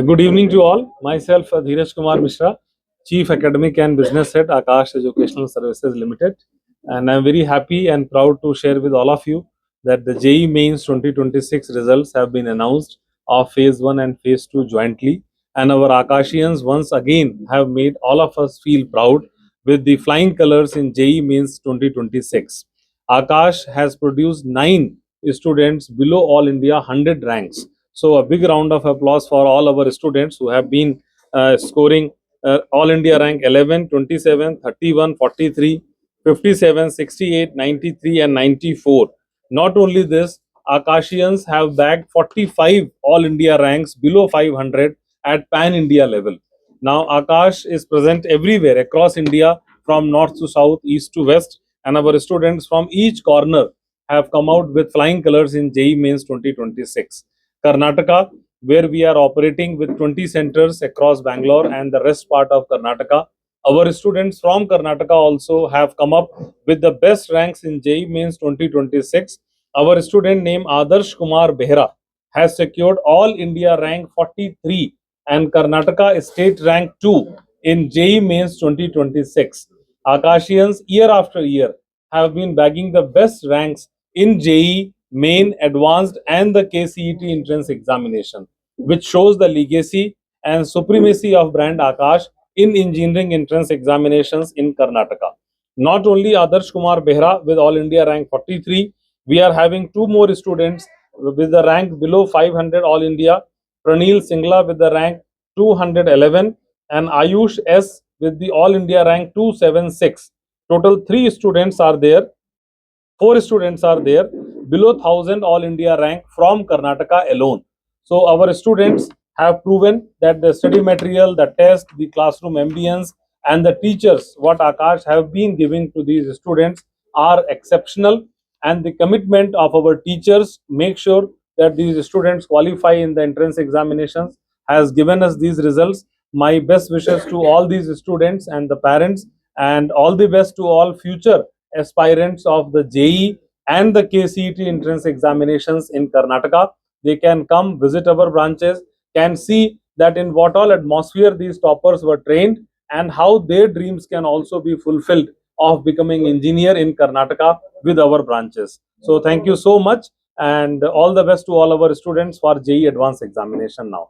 Good evening to all. Myself, Dheeraj Kumar Mishra, Chief Academic and Business Head, Akash Educational Services Limited. And I'm very happy and proud to share with all of you that the JEE Mains 2026 results have been announced of Phase 1 and Phase 2 jointly. And our Akashians once again have made all of us feel proud with the flying colors in JEE Mains 2026. Akash has produced 9 students below All India 100 ranks. So a big round of applause for all our students who have been scoring All India rank 11, 27, 31, 43, 57, 68, 93 and 94. Not only this, Akashians have bagged 45 All India ranks below 500 at Pan India level. Now Akash is present everywhere across India from north to south, east to west, and our students from each corner have come out with flying colors in JEE Mains 2026. Karnataka, where we are operating with 20 centers across Bangalore and the rest part of Karnataka. Our students from Karnataka also have come up with the best ranks in JEE Mains 2026. Our student named Adarsh Kumar Behra has secured All India rank 43 and Karnataka state rank 2 in JEE Mains 2026. Akashians year after year have been bagging the best ranks in JEE, Main, Advanced, and the KCET entrance examination, which shows the legacy and supremacy of brand Akash in engineering entrance examinations in Karnataka. Not only Adarsh Kumar Behra with All India rank 43, we are having two more students with the rank below 500 All India, Pranil Singla with the rank 211 and Ayush S with the All India rank 276. Total 3 students are there. 4 students are there below 1000 All India rank from Karnataka alone. So our students have proven that the study material, the test, the classroom ambience, and the teachers, what Akash have been giving to these students, are exceptional. And the commitment of our teachers make sure that these students qualify in the entrance examinations has given us these results. My best wishes to all these students and the parents, and all the best to all future aspirants of the JEE and the KCET entrance examinations in Karnataka. They can come visit our branches, can see that in what all atmosphere these toppers were trained and how their dreams can also be fulfilled of becoming engineer in Karnataka with our branches. So thank you so much and all the best to all our students for JEE advanced examination now.